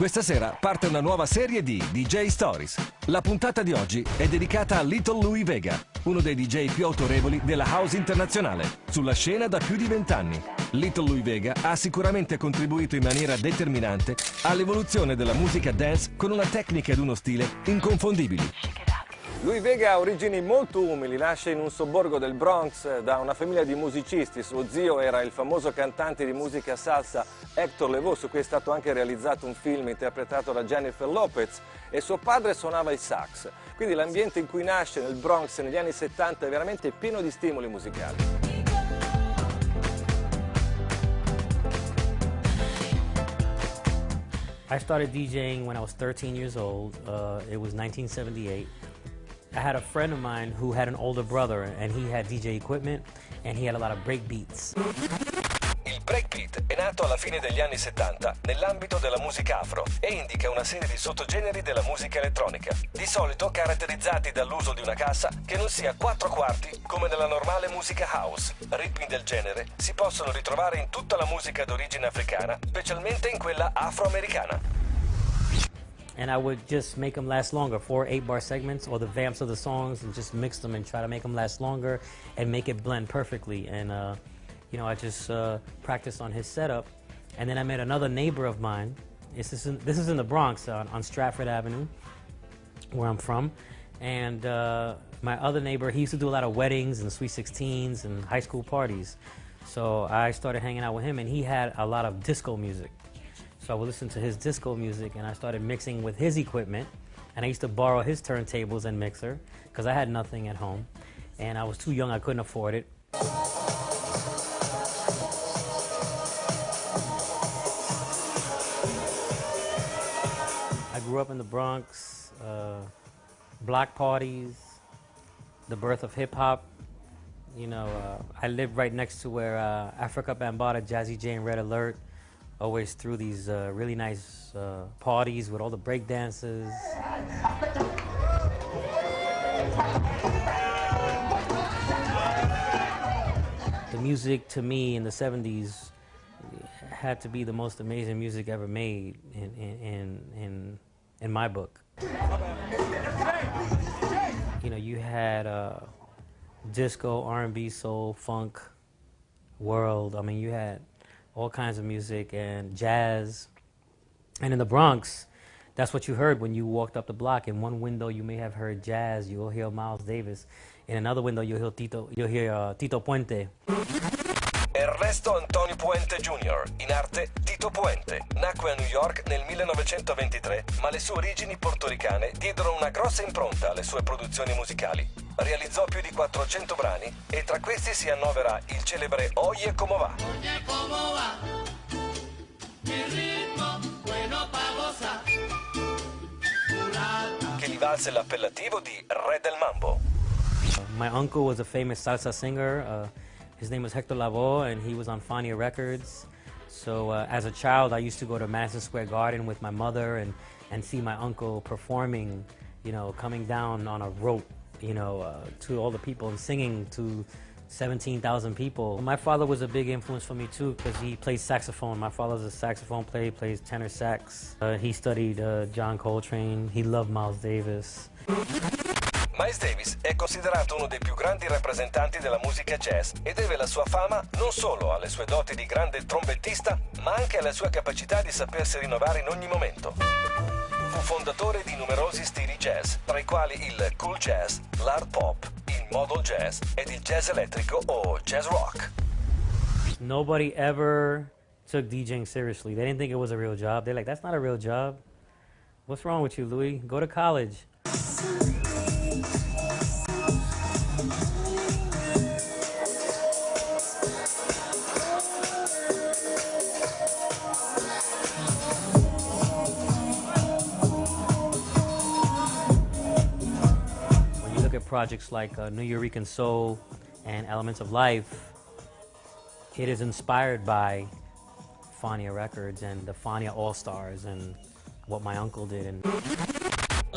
Questa sera parte una nuova serie di DJ Stories. La puntata di oggi è dedicata a Little Louie Vega, uno dei DJ più autorevoli della house internazionale, sulla scena da più di 20 anni. Little Louie Vega ha sicuramente contribuito in maniera determinante all'evoluzione della musica dance con una tecnica ed uno stile inconfondibili. Louie Vega ha origini molto umili, nasce in un sobborgo del Bronx da una famiglia di musicisti. Suo zio era il famoso cantante di musica salsa Héctor Lavoe, su cui è stato anche realizzato un film interpretato da Jennifer Lopez, e suo padre suonava il sax. Quindi l'ambiente in cui nasce nel Bronx negli anni 70 è veramente pieno di stimoli musicali. I started DJing when I was 13 years old. It was 1978. I had a friend of mine who had an older brother, and he had DJ equipment, and he had a lot of break beats. Il breakbeat è nato alla fine degli anni 70 nell'ambito della musica afro e indica una serie di sottogeneri della musica elettronica, di solito caratterizzati dall'uso di una cassa che non sia 4/4 come nella normale musica house. Ritmi del genere si possono ritrovare in tutta la musica d'origine africana, specialmente in quella afroamericana. And I would just make them last longer, 4 8-bar segments or the vamps of the songs, and just mix them and try to make them last longer and make it blend perfectly. And you know, I just practiced on his setup, and then I met another neighbor of mine. This is in the Bronx on Stratford Avenue, where I'm from. And my other neighbor, he used to do a lot of weddings and sweet 16s and high school parties. So I started hanging out with him, and he had a lot of disco music. So I would listen to his disco music, and I started mixing with his equipment. And I used to borrow his turntables and mixer because I had nothing at home, and I was too young, I couldn't afford it. I grew up in the Bronx, block parties, the birth of hip-hop. You know, I lived right next to where Africa Bambaataa, Jazzy J, and Red Alert always threw these really nice parties with all the break dances. The music to me in the 70s had to be the most amazing music ever made in my book. You know, you had disco, R&B, soul, funk, world. I mean, you had all kinds of music and jazz. And in the Bronx, that's what you heard when you walked up the block. In one window, you may have heard jazz. You'll hear Miles Davis. In another window, you'll hear Tito Puente. Ernesto Antonio Puente Jr., in arte Tito Puente, nacque a New York nel 1923, ma le sue origini portoricane diedero una grossa impronta alle sue produzioni musicali. Realizzò più di 400 brani e tra questi si annovera il celebre Oye Como Va, che gli valse l'appellativo di Re del Mambo. My uncle was a famous salsa singer. His name was Héctor Lavoe, and he was on Fania Records. So as a child, I used to go to Madison Square Garden with my mother and see my uncle performing, you know, coming down on a rope, you know, to all the people and singing to 17,000 people. My father was a big influence for me too because he plays saxophone. My father's a saxophone player, he plays tenor sax. He studied John Coltrane. He loved Miles Davis. Miles Davis è considerato uno dei più grandi rappresentanti della musica jazz e deve la sua fama non solo alle sue doti di grande trombettista, ma anche alla sua capacità di sapersi rinnovare in ogni momento. Fu fondatore di numerosi stili jazz, tra i quali il cool jazz, l'hard pop, il modal jazz ed il jazz elettrico o jazz rock. Nobody ever took DJing seriously. They didn't think it was a real job. They're like, that's not a real job. What's wrong with you, Louie? Go to college. Projects like New Eurekan Soul and Elements of Life, it is inspired by Fania Records and the Fania All-Stars and what my uncle did. And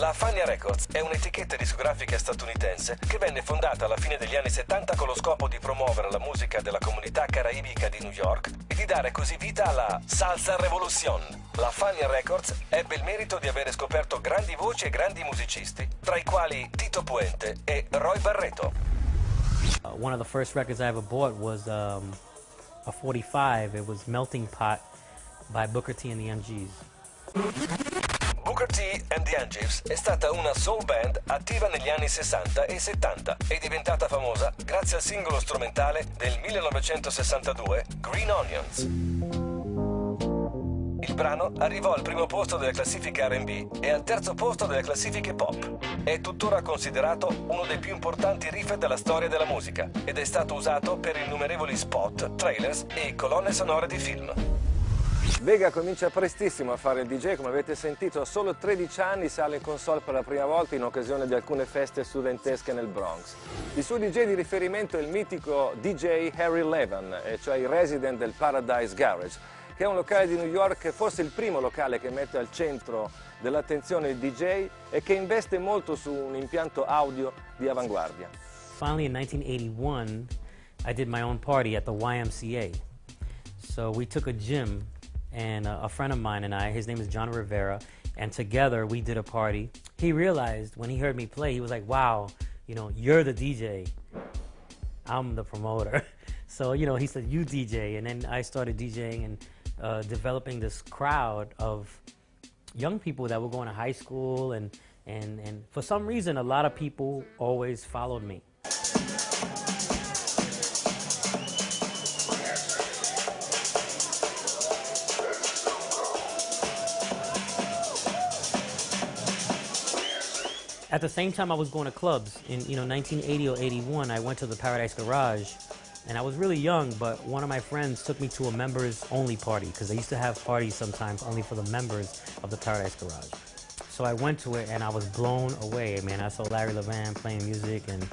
La Fania Records è un'etichetta discografica statunitense che venne fondata alla fine degli anni 70 con lo scopo di promuovere la musica della comunità caraibica di New York e di dare così vita alla Salsa Revolution. La Fania Records ebbe il merito di avere scoperto grandi voci e grandi musicisti, tra i quali Tito Puente e Roy Barreto. One of the first records I ever bought was a 45. It was Melting Pot by Booker T and the MGs. Booker T and the MGs è stata una soul band attiva negli anni 60 e 70 e diventata famosa grazie al singolo strumentale del 1962, Green Onions. Il brano arrivò al primo posto delle classifiche R&B e al terzo posto delle classifiche pop. È tuttora considerato uno dei più importanti riff della storia della musica ed è stato usato per innumerevoli spot, trailers e colonne sonore di film. Vega comincia prestissimo a fare il DJ, come avete sentito, a solo 13 anni sale in console per la prima volta in occasione di alcune feste studentesche nel Bronx. Il suo DJ di riferimento è il mitico DJ Harry Levin, cioè il resident del Paradise Garage, che è un locale di New York che forse è il primo locale che mette al centro dell'attenzione il DJ e che investe molto su un impianto audio di avanguardia. Finally, in 1981, I did my own party at the YMCA. So we took a gym, and a friend of mine and I, his name is John Rivera, and together we did a party. He realized when he heard me play, he was like, wow, you know, you're the DJ. I'm the promoter. So, you know, he said, you DJ. And then I started DJing and developing this crowd of young people that were going to high school. And for some reason, a lot of people always followed me. At the same time I was going to clubs, in 1980 or 81, I went to the Paradise Garage, and I was really young, but one of my friends took me to a members-only party, because they used to have parties sometimes only for the members of the Paradise Garage. So I went to it, and I was blown away, man. I saw Larry Levan playing music, and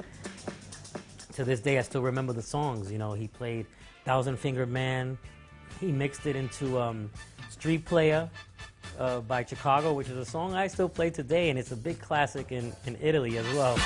to this day I still remember the songs. You know, he played Thousand Finger Man, he mixed it into Street Player, by Chicago, which is a song I still play today, and it's a big classic in Italy as well.